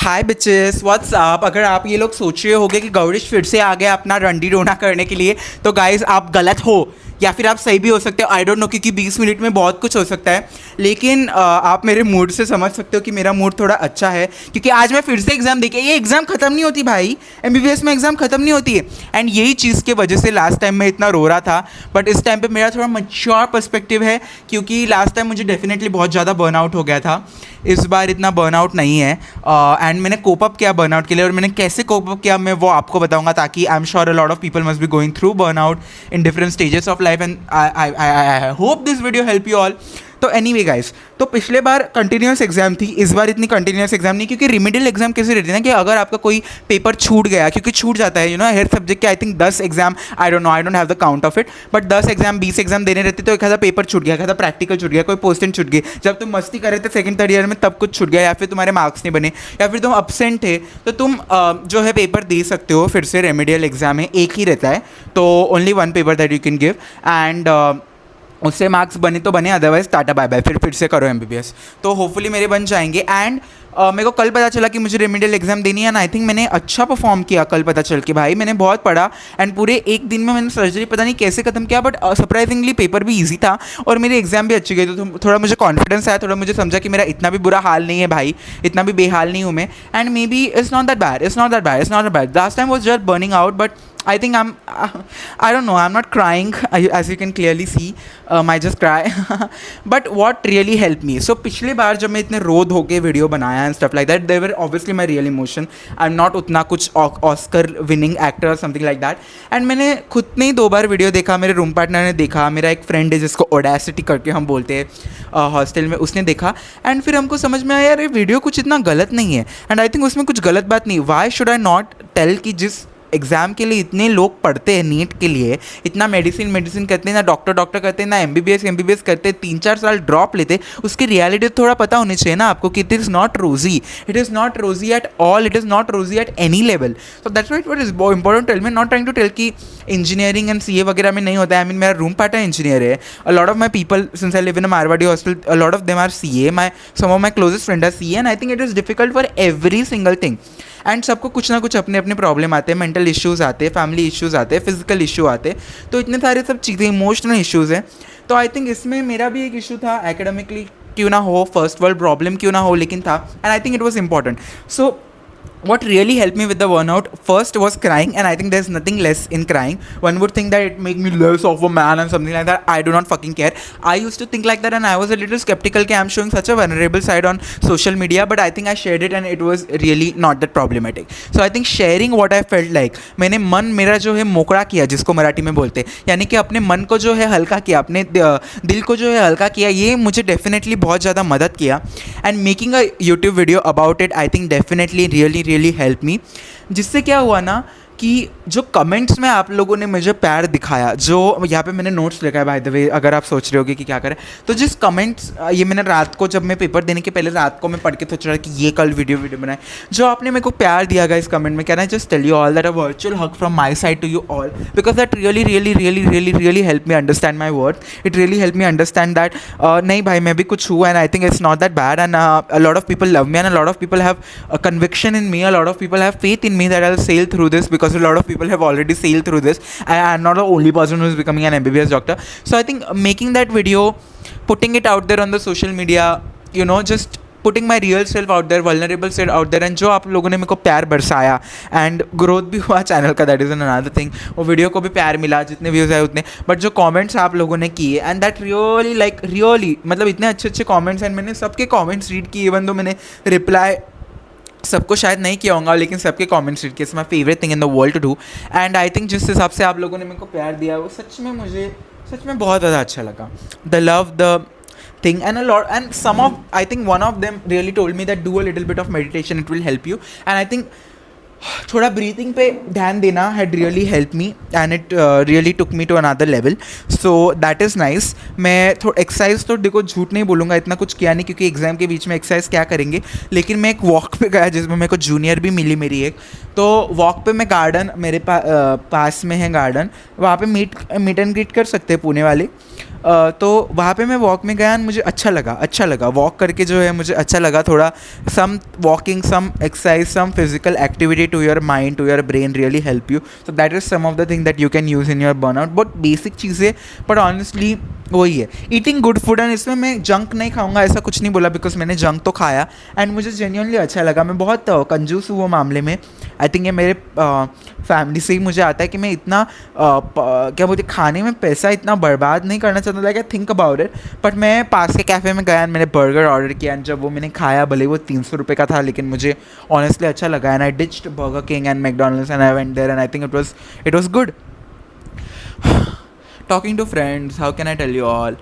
हाय bitches what's up. अगर आप ये लोग सोच रहे होगे कि गौरीश फिर से आ गया अपना रंडी रोना करने के लिए, तो गाइस आप गलत हो, या फिर आप सही भी हो सकते हो। आई डोंट नो, क्योंकि 20 मिनट में बहुत कुछ हो सकता है। लेकिन आप मेरे मूड से समझ सकते हो कि मेरा मूड थोड़ा अच्छा है, क्योंकि आज मैं फिर से एग्ज़ाम देके, ये एग्ज़ाम ख़त्म नहीं होती भाई, एमबीबीएस में एग्ज़ाम ख़त्म नहीं होती है। एंड यही चीज़ की वजह से लास्ट टाइम मैं इतना रो रहा था, बट इस टाइम पे मेरा थोड़ा मच्योर पर्सपेक्टिव है, क्योंकि लास्ट टाइम मुझे डेफिनेटली बहुत ज़्यादा बर्नआउट हो गया था। इस बार इतना बर्नआउट नहीं है। एंड मैंने कोप अप किया बर्नआउट के लिए, और मैंने कैसे कोप अप किया मैं वो आपको बताऊंगा, ताकि I am sure a lot of people must be going through burnout in different stages of life, and I hope this video help you all. तो एनीवे गाइस, तो पिछले बार कंटिन्यूस एग्जाम थी, इस बार इतनी कंटिन्यूस एग्जाम नहीं, क्योंकि रिमिडियल exam कैसे रहती है ना, कि अगर आपका कोई पेपर छूट गया, क्योंकि छूट जाता है हर सब्जेक्ट के, I think 10 exam, I don't have the count of it, but 10 exam 20 exam देने रहते, तो एक आधा पेपर छूट गया, एक आधा प्रैक्टिकल छूट गया, कोई पोस्टेंट छूट गई, जब तुम मस्ती कर रहे थे सेकंड थर्ड ईयर में तब कुछ छूट गया, या फिर तुम्हारे मार्क्स नहीं बने, या फिर तुम अपसेंट थे, तो तुम जो है पेपर दे सकते हो फिर से। रेमेडियल एग्जाम है, एक ही रहता है, तो only one paper that you can give, and उससे मार्क्स बने तो बने, अदरवाइज टाटा बाय बाय, फिर से करो एमबीबीएस। तो होपफुली मेरे बन जाएंगे। एंड मेरे को कल पता चला कि मुझे रेमेडियल एग्जाम देनी है, एंड आई थिंक मैंने अच्छा परफॉर्म किया कल पता चल के। भाई मैंने बहुत पढ़ा, एंड पूरे एक दिन में मैंने सर्जरी पता नहीं कैसे ख़त्म किया, बट सरप्राइजिंगली पेपर भी ईजी था, और मेरी एग्जाम भी अच्छी गई, तो थोड़ा मुझे कॉन्फिडेंस आया, थोड़ा मुझे समझा कि मेरा इतना भी बुरा हाल नहीं है भाई, इतना भी बेहाल नहीं हूँ मैं। And may be it's not that bad, it's not that bad, it's not that bad. Last time was just burning out, but I think I don't know, I'm not crying, as you can clearly see, I just cry. But what really helped me, so पिछले बार जब मैं इतने रो धो के video बनाया and stuff like that, they were obviously my real emotion. I'm not उतना कुछ Oscar winning actor और समथिंग लाइक दैट। एंड मैंने खुद ने ही 2 बार वीडियो देखा, मेरे रूम पार्टनर ने देखा, मेरा एक फ्रेंड है जिसको ओडेसिटी करके हम बोलते हैं हॉस्टल में, उसने देखा, एंड फिर हमको समझ में आया यार ये वीडियो कुछ इतना गलत नहीं है, एंड आई थिंक उसमें कुछ गलत बात नहीं। Why should I not tell कि जिस एग्ज़ाम के लिए इतने लोग पढ़ते हैं, नीट के लिए इतना मेडिसिन करते हैं, ना डॉक्टर करते हैं, ना एमबीबीएस करते हैं, 3-4 साल ड्रॉप लेते, उसकी रियलिटी थोड़ा पता होनी चाहिए ना आपको, कि it is not rosy, it is not rosy at all, it is not rosy at any level. So that's what it is important tell me, not trying to tell कि इंजीनियरिंग एंड सीए वगैरह में नहीं होता है। I mean मेरा room partner engineer है, a lot of my people since I live in a Marwari hostel, a lot of them are CA, some of my closest friend are CA, and I think it is difficult for every single thing. And सबको कुछ ना कुछ अपने अपने problem आते हैं, mental issues आते हैं, फैमिली इश्यूज़ आते हैं, फिजिकल इशू आते हैं, तो इतने सारे सब चीज़ें, इमोशनल इश्यूज़ हैं। तो आई थिंक इसमें मेरा भी एक इशू था, एकेडमिकली क्यों ना हो, फर्स्ट वर्ल्ड प्रॉब्लम क्यों ना हो, लेकिन था, and I think it was important. So what really helped me with the burnout first was crying, and I think there's nothing less in crying. One would think that it make me less of a man and something like that. I do not fucking care. I used to think like that, and I was a little skeptical that I'm showing such a vulnerable side on social media, but I think I shared it and it was really not that problematic. So I think sharing what I felt like, मैंने मन मेरा जो है मोकड़ा किया, जिसको मराठी में बोलते हैं, यानी कि अपने मन को जो है हल्का किया, अपने दिल को जो है हल्का किया, ये मुझे डेफिनेटली बहुत ज़्यादा मदद किया। And making a YouTube video about it, I think definitely really help मी। जिससे क्या हुआ ना, कि जो कमेंट्स में आप लोगों ने मुझे प्यार दिखाया, जो यहाँ पे मैंने नोट्स लिखा है बाय द वे, अगर आप सोच रहे होगे कि क्या करें, तो जिस कमेंट्स, ये मैंने रात को, जब मैं पेपर देने के पहले रात को मैं पढ़ के सोच रहा कि ये कल वीडियो बनाए, जो आपने मेरे को प्यार दिया गया इस कमेंट में, can I just tell you all that a virtual hug from my side to you all, because that really help me understand my worth, it really help me understand that नहीं भाई मैं भी कुछ हूँ, and I think it's not that bad, and a lot of people love me, and a lot of people have conviction in me, a lot of people have faith in me that I will sail through this, because a lot of people have already sailed through this. I'm not the only person who is becoming an MBBS doctor. So I think making that video, putting it out there on the social media, just putting my real self out there, vulnerable self out there, and जो आप लोगों ने मेरे को प्यार बरसाया, and growth भी हुआ channel का, दैट इज़ अनदर थिंग। वो वीडियो को भी प्यार मिला, जितने व्यूज़ आए उतने, बट जो कमेंट्स आप लोगों ने किए, एंड दैट रियली मतलब इतने अच्छे कमेंट्स, एंड मैंने सबके कमेंट्स रीड किए, इवन तो मैंने रिप्लाई सबको शायद नहीं किया होगा, लेकिन सबके कमेंट्स रीड किए। It's my favourite thing in the world to do, and I think जिस हिसाब से आप लोगों ने मेरे को प्यार दिया, वो सच में मुझे बहुत ज़्यादा अच्छा लगा। The love, the thing, and a lot, and some of, I think one of them really told me that do a little bit of meditation, it will help you, and I think थोड़ा breathing पे ध्यान देना had really helped me, and it really took me to another level, so that is nice. मैं exercise तो देखो झूठ नहीं बोलूँगा, इतना कुछ किया नहीं, क्योंकि एग्ज़ाम के बीच में एक्सरसाइज क्या करेंगे, लेकिन मैं एक वॉक पे गया, जिसमें मेरे को जूनियर भी मिली मेरी एक, तो वॉक पे मैं गार्डन, मेरे पास में है गार्डन, वहाँ पे मीट एंड ग्रीट कर सकते हैं पुणे वाले, तो वहाँ पे मैं वॉक में गया, मुझे अच्छा लगा वॉक करके, जो है मुझे अच्छा लगा थोड़ा. Some walking, some exercise, some physical activity to your mind, to your brain really help you. So that is some of the thing that you can use in your burnout. बहुत basic चीज़ें, but honestly वही है. Eating good food, and इसमें मैं junk नहीं खाऊंगा ऐसा कुछ नहीं बोला, बिकॉज मैंने जंक तो खाया एंड मुझे जेन्युइनली अच्छा लगा. मैं बहुत कंजूस हूँ वो मामले में. आई थिंक ये मेरे फैमिली से ही मुझे आता है कि मैं इतना क्या बोलते, खाने में पैसा इतना बर्बाद नहीं करना चाहता. Like I think about it. But मैं पास के कैफ़े में गया, मैंने बर्गर ऑर्डर किया, एंड जब वो मैंने खाया, भले वो 300 रुपये का था, लेकिन मुझे ऑनेस्टली अच्छा लगा. And I ditched Burger King and McDonald's and I went there and I think it was good. Talking to friends, how can I tell you all?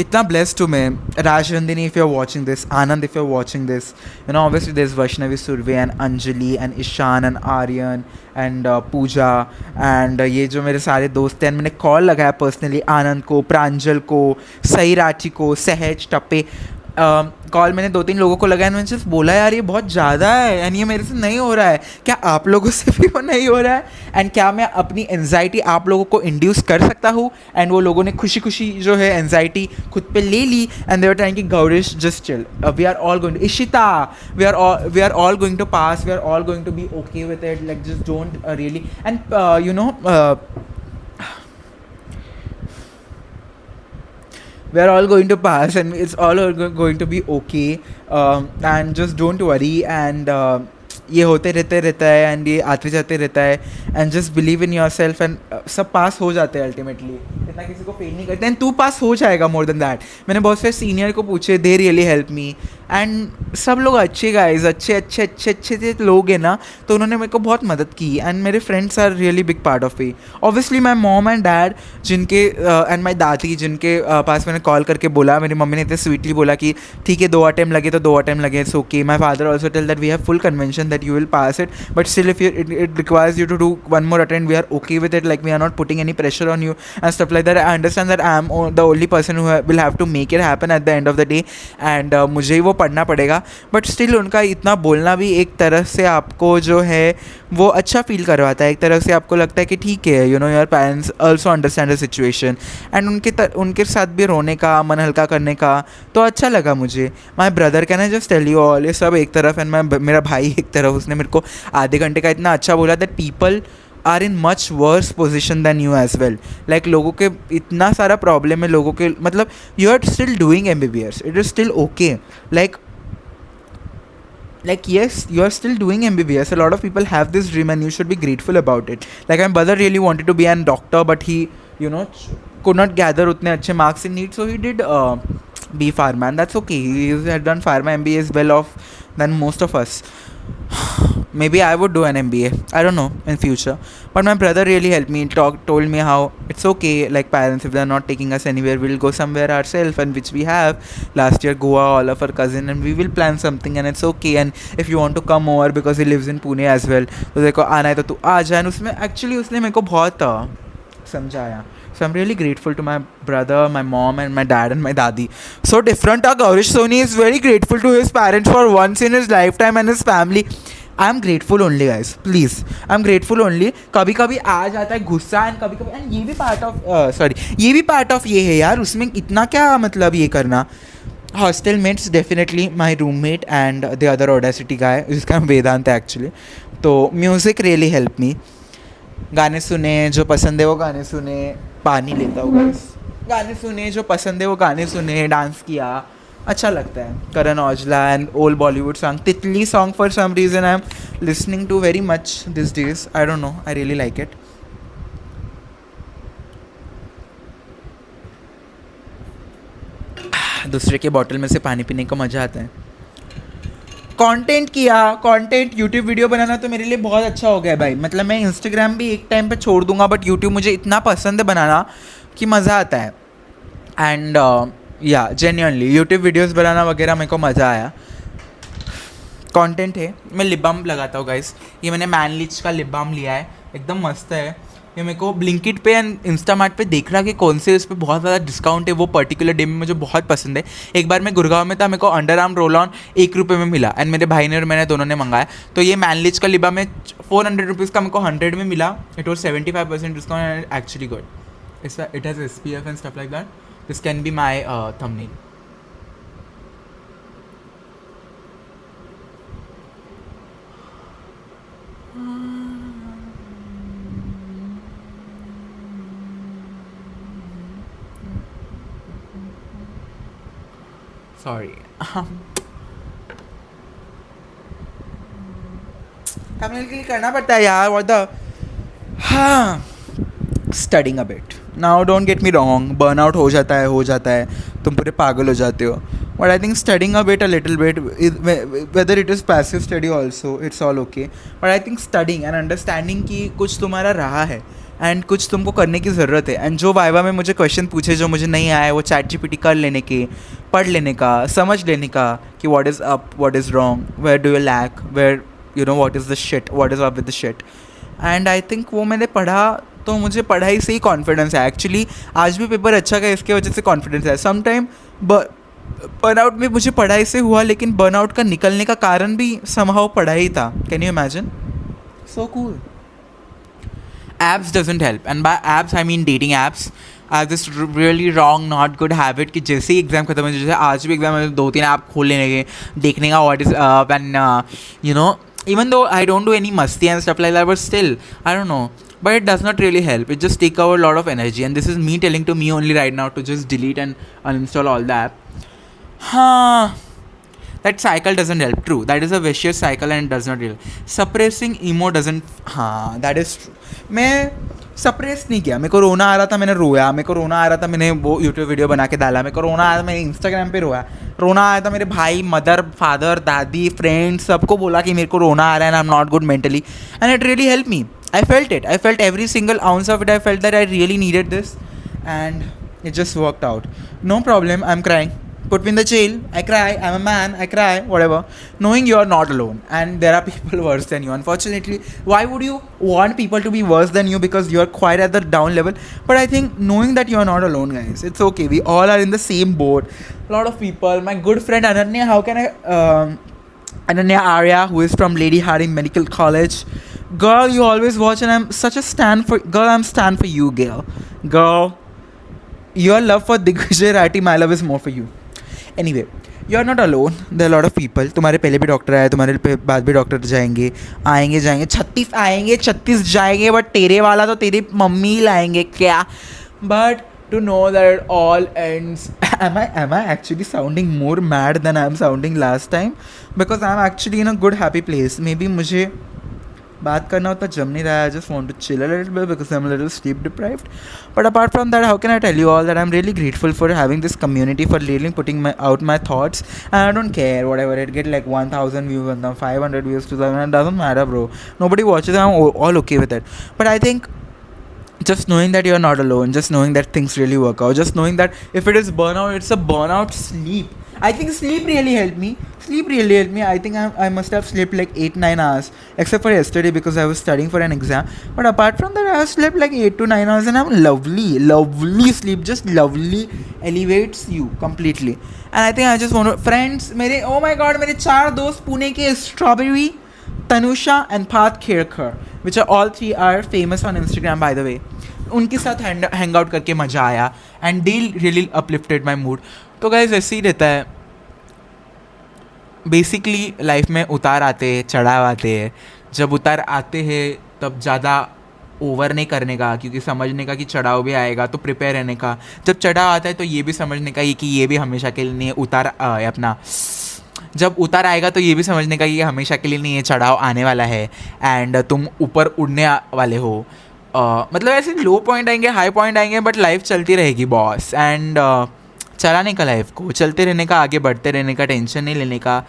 Itna blessed to me. Raj Randini, if you're watching this, Anand, if you're watching this, you know, obviously there's Vaishnavi Surve and Anjali and Ishan and Aryan and Pooja and ये जो मेरे सारे दोस्त हैं, मैंने call लगाया personally आनंद को, प्रांजल को, सई राठी को, सहज, टप्पे. कॉल मैंने 2-3 लोगों को लगाया, मैंने सिर्फ बोला यार ये बहुत ज़्यादा है एंड ये मेरे से नहीं हो रहा है, क्या आप लोगों से भी वो नहीं हो रहा है, एंड क्या मैं अपनी एनजाइटी आप लोगों को इंड्यूस कर सकता हूँ. एंड वो लोगों ने खुशी खुशी जो है एनजाइटी खुद पे ले ली एंड दे वर ट्राइंग कि Gaurish just chill, we are all going to, Ishita, we are all going to pass, we are all going to be okay with it, like just don't really. And you know, we are all going to pass and it's all going to be okay, and just don't worry, and ये होते रहता है and ये आते जाते रहता है, and just believe in your self, and सब पास हो जाते हैं अल्टीमेटली. इतना किसी को फेल नहीं करते, एंड तू पास हो जाएगा. मोर देन दैट, मैंने बहुत सारे सीनियर को पूछे, they really help me, and सब लोग अच्छे गाइज, अच्छे लोग हैं ना, तो उन्होंने मेरे को बहुत मदद की. एंड मेरे friends are really big part of me. Obviously my mom and dad, जिनके एंड माई दादी, जिनके पास मैंने कॉल करके बोला, मेरी मम्मी ने इतने स्वीटली बोला कि ठीक है 2 अटेम्प्ट लगे तो 2 अटेम्प्ट लगे, it's okay. My father also tell that we have full convention that you will pass it, but still if it requires you to do one more attempt, we are okay with it, like we are not putting any pressure on you and stuff like that. I understand that I am the only person who will have to make it happen at the end of the day, and मुझे ही वो पढ़ना पड़ेगा. but still उनका इतना बोलना भी एक तरह से आपको जो है वो अच्छा फील करवाता है. एक तरह से आपको लगता है कि ठीक है, you know, your parents also understand the situation, and उनके साथ भी रोने का, मन हल्का करने का, तो अच्छा लगा मुझे. My brother, can I just tell you all, ये सब एक तरफ, एंड मेरा भाई एक तरफ, उसने मेरे को आधे घंटे का इतना अच्छा बोला that people are in much worse position than you as well. Like लोगों के इतना सारा प्रॉब्लम है, लोगों के, मतलब you are still doing MBBS, it is still okay. Like yes, you are still doing MBBS. A lot of people have this dream and you should be grateful about it. Like my brother really wanted to be a doctor, but he, you know, could not gather utne अच्छे marks in NEET, so he did B Pharma, and that's okay. He had done Pharma MBA is well off than most of us. Maybe I would do an MBA, I don't know, in future. But my brother really helped me, told me how it's okay, like parents, if they're not taking us anywhere, we'll go somewhere ourselves, and which we have last year, Goa, all of our cousin, and we will plan something, and it's okay. And if you want to come over, because he lives in Pune as well, तो देखो आना है तो तू आ जा. उसमें actually उसने मेरे को बहुत समझाया. So I'm really grateful to my brother, my mom and my dad and my dadi. So different. Gaurish Soni is very grateful to his parents for once in his lifetime and his family. I am grateful only, guys. Please, I'm grateful only. कभी कभी आ जाता है गुस्सा, and कभी कभी, and ये भी part of ये भी पार्ट ऑफ ये है यार. उसमें इतना क्या मतलब ये करना. Hostel mates definitely my roommate and the other audacity guy, जिसका वेदांत है एक्चुअली. तो म्यूज़िक रियली हेल्प मी. गाने सुने, जो पसंद है वो गाने सुने, पानी लेता हूँ गाइस, गाने सुने, जो पसंद है वो गाने सुने, डांस किया, अच्छा लगता है. Karan Aujla and old Bollywood song, Titli song, for some reason I am listening to very much this days. I don't know, I really like it. दूसरे के बॉटल में से पानी पीने का मज़ा आता है. कंटेंट किया, कंटेंट यूट्यूब वीडियो बनाना तो मेरे लिए बहुत अच्छा हो गया भाई. मतलब मैं इंस्टाग्राम भी एक टाइम पे छोड़ दूंगा, बट यूट्यूब मुझे इतना पसंद है बनाना कि मज़ा आता है. एंड या जेन्युइनली यूट्यूब वीडियोस बनाना वगैरह मेरे को मज़ा आया. कंटेंट है. मैं लिप बाम लगाता हूँ गाइस. ये मैंने मैनलिच का लिप बाम लिया है, एकदम मस्त है. ये मेरे को ब्लिंकिट पे एंड इंस्टामार्ट पे देख रहा कि कौन से उस पर बहुत ज़्यादा डिस्काउंट है. वो पर्टिकुलर डे में मुझे बहुत पसंद है. एक बार मैं गुड़गांव में था, मेरे को अंडर आर्म रोल ऑन 1 रुपये में मिला, एंड मेरे भाई ने और मैंने दोनों ने मंगाया. तो ये मैनलिच का लिबा में 400 रुपीज़ का मेरे को 100 में मिला. It was 75% discount and actually good. It has SPF and stuff like that. This can be my thumbnail. Sorry. thumbnail के लिए करना पड़ता है यार. What the? हाँ. Studying a bit. Now don't get me wrong. Burnout हो जाता है. तुम पूरे पागल हो जाते हो. But I think studying a little bit, whether it is passive study also, it's all okay. But I think studying and understanding कि कुछ तुम्हारा रहा है एंड कुछ तुमको करने की ज़रूरत है. एंड जो वाइवा में मुझे क्वेश्चन पूछे जो मुझे नहीं आए, वो ChatGPT कर लेने के, पढ़ लेने का, समझ लेने का कि what is up, what is wrong, where do you lack, where you know what is the shit, what is up with the shit. And I think वो मैंने पढ़ा तो मुझे पढ़ाई से ही कॉन्फिडेंस है. एक्चुअली आज भी पेपर अच्छा गया इसके वजह से कॉन्फिडेंस है. समटाइम बर्नआउट भी मुझे पढ़ाई से हुआ, लेकिन बर्नआउट का निकलने का कारण भी समहाउ पढ़ाई था. Can you imagine? So cool. Apps doesn't help, and by apps I mean dating apps. I have this really wrong, not good habit कि जैसे ही एग्ज़ाम खत्म हो, जैसे आज भी एग्ज़ाम है, 2-3 ऐप खोल लेने के, देखने का what is up, and you know, even though I don't do any masti and stuff like that, but still I don't know, but it does not really help. It just take over a lot of energy, and this is me telling to me only right now to just delete and uninstall all the app. That cycle doesn't help. True, that is a vicious cycle and it does not help. Suppressing emo doesn't. That is true. मैं suppress नहीं किया. मेरे को रोना आ रहा था, मैंने रोया. मेरे को रोना आ रहा था, मैंने वो यूट्यूब वीडियो बना के डाला. मेरे को रोना आया था, मैंने इंस्टाग्राम पे रोया. रोना आया था, मेरे भाई, मदर, फादर, दादी, फ्रेंड्स सबको बोला कि मेरे को रोना आ रहा है, and I am not good mentally, and it really help me. I felt it. I felt every single ounce of it. I felt that I really needed this, and it just worked out. No problem. I'm crying. Put me in the jail. I cry. I'm a man. I cry. Whatever. Knowing you're not alone, and there are people worse than you. Unfortunately, why would you want people to be worse than you because you're quite at the down level? But I think knowing that you're not alone, guys, it's okay. We all are in the same boat. A lot of people. My good friend Ananya. How can I? Ananya Arya, who is from Lady Harding Medical College. Girl, you always watch, and I'm such a stan for. Girl, I'm stan for you, girl. Girl, your love for Digvijay Ratty, my love is more for you. Anyway, you're not alone. There are a lot of people. तुम्हारे पहले भी doctor आए, तुम्हारे बाद भी doctor जाएंगे, आएंगे जाएंगे, 36 आएंगे, 36 जाएंगे, बट तेरे वाला तो तेरी मम्मी लाएंगे क्या? But to know that it all ends. Am I actually sounding more mad than I'm sounding last time? Because I'm actually in a good happy place. Maybe मुझे बात करना उतना जम नहीं रहा है. I just want to chill a little bit because I'm a little sleep deprived. But apart from that, how can I tell you all that I'm really grateful for having this community, for really putting out my thoughts, and I don't care whatever it get, like 1,000 views and 500 views, 2,000, it doesn't matter, bro. Nobody watches. I'm all okay with it. But I think just knowing that you're not alone, just knowing that things really work out, just knowing that if it is burnout, it's a burnout. Sleep. I think sleep really helped me. I think I must have slept like 8-9 hours, except for yesterday because I was studying for an exam. But apart from that, I have slept like 8 to 9 hours, and I'm lovely sleep. Just lovely elevates you completely. And I think I just want to, friends, मेरे, oh my god, मेरे 4 दोस्त पुणे के, Strawberry, Tanusha and Path Kherkar, which are all 3 are famous on Instagram, by the way. उनके साथ hang out करके मज़ा आया, and they really uplifted my mood. तो गाइस ऐसे ही रहता है बेसिकली लाइफ में. उतार आते हैं, चढ़ाव आते हैं. जब उतार आते हैं तब ज़्यादा ओवर नहीं करने का, क्योंकि समझने का कि चढ़ाव भी आएगा, तो प्रिपेयर रहने का. जब चढ़ाव आता है तो ये भी समझने का कि ये भी हमेशा के लिए नहीं है. उतार अपना जब उतार आएगा तो ये भी समझने का कि ये हमेशा के लिए नहीं है, चढ़ाव आने वाला है, एंड तुम ऊपर उड़ने वाले हो. मतलब ऐसे लो पॉइंट आएंगे, हाई पॉइंट आएंगे, बट लाइफ चलती रहेगी बॉस. एंड चलाने का, लाइफ को चलते रहने का, आगे बढ़ते रहने का, टेंशन नहीं लेने का.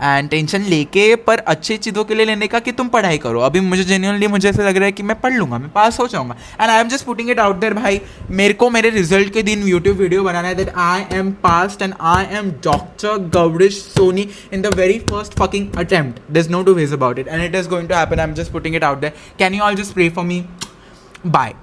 एंड टेंशन लेके पर अच्छी चीज़ों के लिए लेने का कि तुम पढ़ाई करो. अभी मुझे जेन्युइनली मुझे ऐसा लग रहा है कि मैं पढ़ लूँगा, मैं पास हो जाऊँगा. And I am just putting it out there भाई. मेरे को मेरे रिजल्ट के दिन यूट्यूब वीडियो बनाना है that I am passed and I am doctor Gaurish Soni in the very first fucking attempt. There is no two ways about it, and it is going to happen. I am just putting it out there. Can you all just pray for me? Bye.